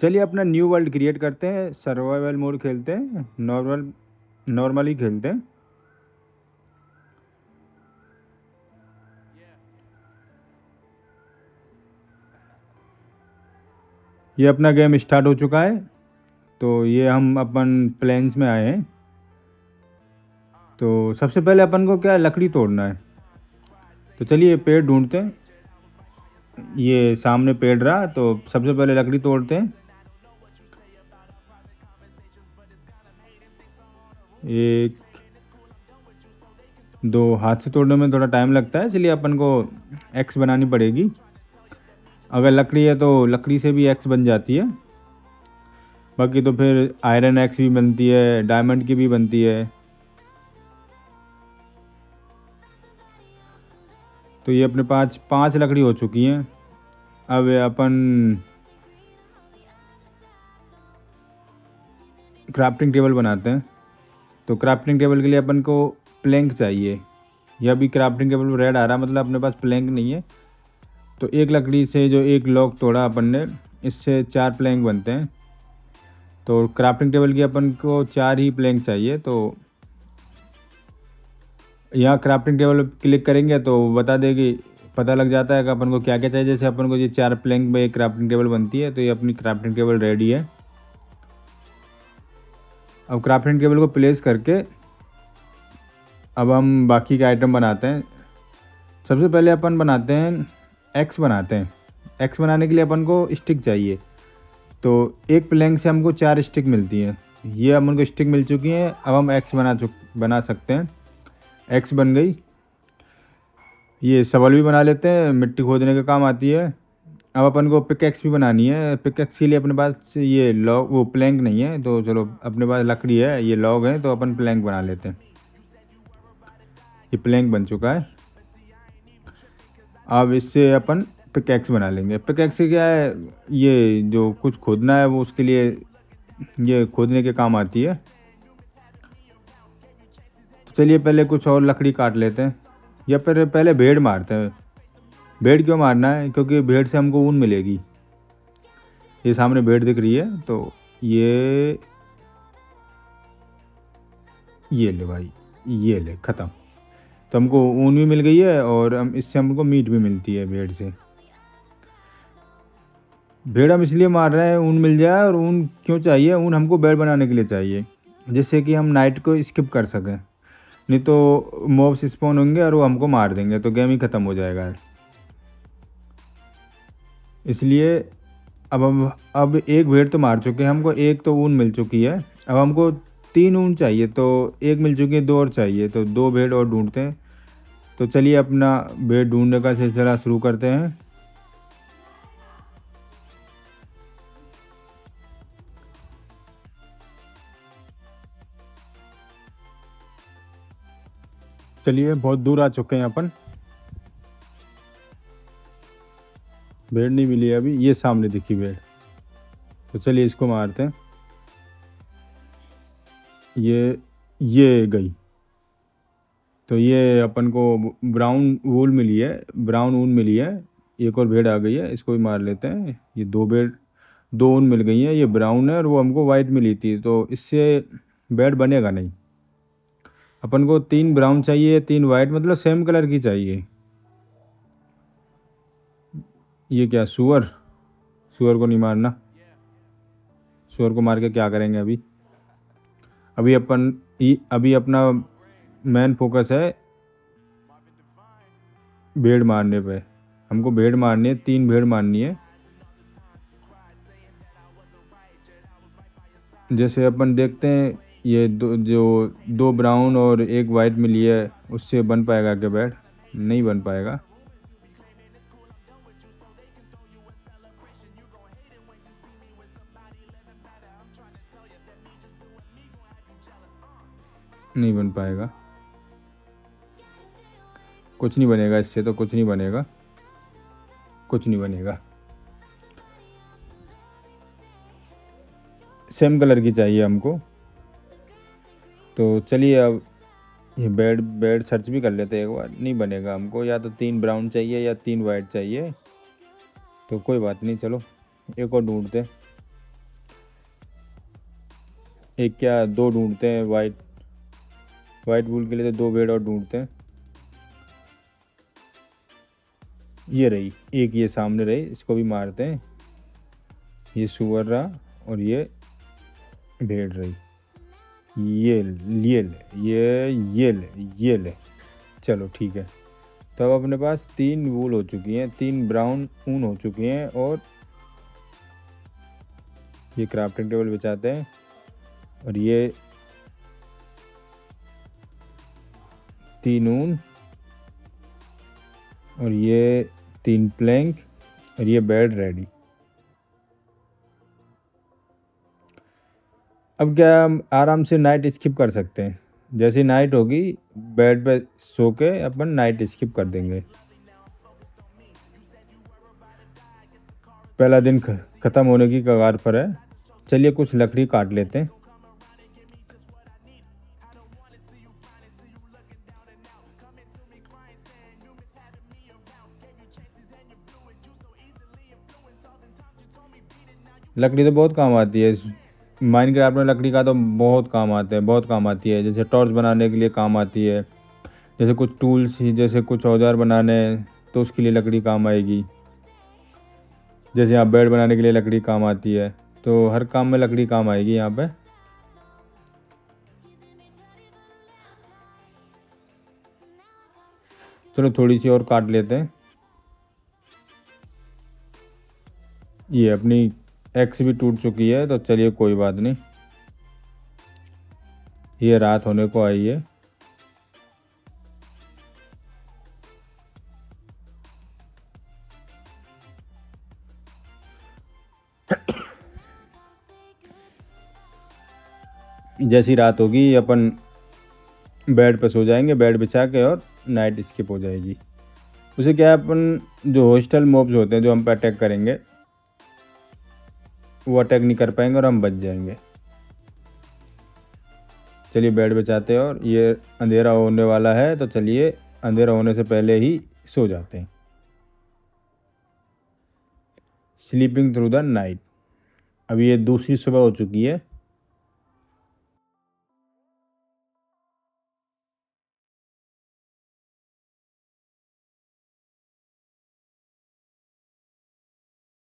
चलिए अपना new world create करते हैं, सर्वाइवल मोड खेलते हैं, नॉर्मली खेलते हैं। ये अपना गेम स्टार्ट हो चुका है। तो ये हम अपन प्लेन्स में आए हैं। तो सबसे पहले अपन को क्या है, लकड़ी तोड़ना है। तो चलिए पेड़ ढूंढते हैं। ये सामने पेड़ रहा, तो सबसे पहले लकड़ी तोड़ते हैं। एक दो हाथ से तोड़ने में थोड़ा टाइम लगता है, इसलिए अपन को एक्स बनानी पड़ेगी। अगर लकड़ी है तो लकड़ी से भी एक्स बन जाती है। बाकी तो फिर आयरन एक्स भी बनती है, डायमंड की भी बनती है। तो ये अपने पास 5 लकड़ी हो चुकी हैं। अब अपन क्राफ्टिंग टेबल बनाते हैं। तो क्राफ्टिंग टेबल के लिए अपन को प्लैंक चाहिए। यह भी क्राफ्टिंग टेबल में रेड आ रहा, मतलब अपने पास प्लैंक नहीं है। तो एक लकड़ी से जो एक लॉग तोड़ा अपन ने, इससे 4 प्लैंक बनते हैं। तो क्राफ्टिंग टेबल की अपन को 4 ही प्लैंक चाहिए। तो यहाँ क्राफ्टिंग टेबल पर क्लिक करेंगे तो बता देगी, पता लग जाता है कि अपन को क्या क्या चाहिए। जैसे अपन को ये 4 प्लैंक में एक क्राफ्टिंग टेबल बनती है, तो ये अपनी क्राफ्टिंग टेबल रेडी है। अब क्राफ्टिंग टेबल को प्लेस करके अब हम बाकी के आइटम बनाते हैं। सबसे पहले अपन बनाते हैं एक्स बनाते हैं। एक्स बनाने के लिए अपन को स्टिक चाहिए। तो एक प्लैंक से हमको 4 स्टिक मिलती हैं। ये अपन को स्टिक मिल चुकी हैं। अब हम एक्स बना सकते हैं। एक्स बन गई। ये शवल भी बना लेते हैं, मिट्टी खोदने के काम आती है। अब अपन को पिकैक्स भी बनानी है। पिकैक्स के लिए अपने पास ये लॉग वो प्लैंक नहीं है, तो चलो अपने पास लकड़ी है, ये लॉग है, तो अपन प्लैंक बना लेते हैं। ये प्लैंक बन चुका है। अब इससे अपन पिकैक्स बना लेंगे। पिकैक्स से क्या है, ये जो कुछ खोदना है वो उसके लिए ये खोदने के काम आती है। तो चलिए पहले कुछ और लकड़ी काट लेते हैं, या फिर पहले भेड़ मारते हैं। भेड़ क्यों मारना है, क्योंकि भेड़ से हमको ऊन मिलेगी। ये सामने भेड़ दिख रही है, तो ये ले भाई, ये ले ख़त्म। तो हमको ऊन भी मिल गई है, और हम इससे हमको मीट भी मिलती है भेड़ से। भेड़ हम इसलिए मार रहे हैं, ऊन मिल जाए। और ऊन क्यों चाहिए, ऊन हमको बेड बनाने के लिए चाहिए, जिससे कि हम नाइट को स्किप कर सकें। नहीं तो मॉब्स स्पॉन होंगे और वो हमको मार देंगे, तो गेम ही ख़त्म हो जाएगा। इसलिए अब एक भेड़ तो मार चुके हैं, हमको एक तो ऊन मिल चुकी है। अब हमको 3 ऊन चाहिए, तो एक मिल चुकी है, 2 और चाहिए, तो 2 भेड़ और ढूंढते हैं। तो चलिए अपना भेड़ ढूंढने का सिलसिला शुरू करते हैं। चलिए बहुत दूर आ चुके हैं अपन। भेड़ नहीं मिली है अभी, ये सामने दिखी भेड़। तो चलिए इसको मारते हैं। ये गई। तो ये अपन को ब्राउन वूल मिली है, ब्राउन ऊन मिली है। एक और भेड़ आ गई है, इसको भी मार लेते हैं। ये 2 भेड़, 2 ऊन मिल गई हैं। ये ब्राउन है और वो हमको वाइट मिली थी, तो इससे बेड बनेगा नहीं। अपन को 3 ब्राउन चाहिए, 3 वाइट, मतलब सेम कलर की चाहिए। ये क्या सुअर, सुअर को नहीं मारना। सुअर को मार के क्या करेंगे अभी। अभी अपना मेन फोकस है भेड़ मारने पे। हमको भेड़ मारनी है, 3 भेड़ मारनी है। जैसे अपन देखते हैं, ये जो 2 ब्राउन और 1 वाइट मिली है, उससे बन पाएगा क्या बेड? नहीं बन पाएगा। नहीं बन पाएगा, कुछ नहीं बनेगा इससे, तो कुछ नहीं बनेगा, कुछ नहीं बनेगा। सेम कलर की चाहिए हमको। तो चलिए अब ये बेड बेड सर्च भी कर लेते हैं एक बार। नहीं बनेगा हमको, या तो 3 ब्राउन चाहिए या 3 वाइट चाहिए। तो कोई बात नहीं, चलो एक और ढूंढते। एक क्या दो ढूंढते हैं, वाइट वूल के लिए तो 2 बेड और ढूंढते हैं। ये रही एक, ये सामने रही, इसको भी मारते हैं। ये सुअर रहा और ये भेड़ रही। ये ले ये ले। चलो ठीक है। तो अब अपने पास 3 वूल हो चुकी हैं, 3 ब्राउन ऊन हो चुकी हैं, और ये क्राफ्टिंग टेबल बिछाते हैं। और ये 3 ऊन, और ये 3 प्लैंक, और ये बेड रेडी। अब क्या हम आराम से नाइट स्किप कर सकते हैं। जैसे नाइट होगी बेड पे सो के अपन नाइट स्किप कर देंगे। पहला दिन ख़त्म होने की कगार पर है। चलिए कुछ लकड़ी काट लेते हैं। लकड़ी तो बहुत काम आती है। माइनक्राफ्ट में लकड़ी का तो बहुत काम आता है, बहुत काम आती है। जैसे टॉर्च बनाने के लिए काम आती है, जैसे कुछ टूल्स ही, जैसे कुछ औजार बनाने हैं तो उसके लिए लकड़ी काम आएगी। जैसे यहाँ बेड बनाने के लिए लकड़ी काम आती है, तो हर काम में लकड़ी काम आएगी यहाँ पे। चलो थोड़ी सी और काट लेते हैं। ये अपनी एक्स भी टूट चुकी है, तो चलिए कोई बात नहीं। ये रात होने को आई है। जैसी रात होगी अपन बेड पे सो जाएंगे, बेड बिछा के, और नाइट स्किप हो जाएगी। उसे क्या है, अपन जो हॉस्टल मॉब्स होते हैं जो हम पे अटैक करेंगे, वो अटैक नहीं कर पाएंगे और हम बच जाएंगे। चलिए बेड बिछाते हैं, और ये अंधेरा होने वाला है, तो चलिए अंधेरा होने से पहले ही सो जाते हैं। Sleeping through the night. अभी ये दूसरी सुबह हो चुकी है।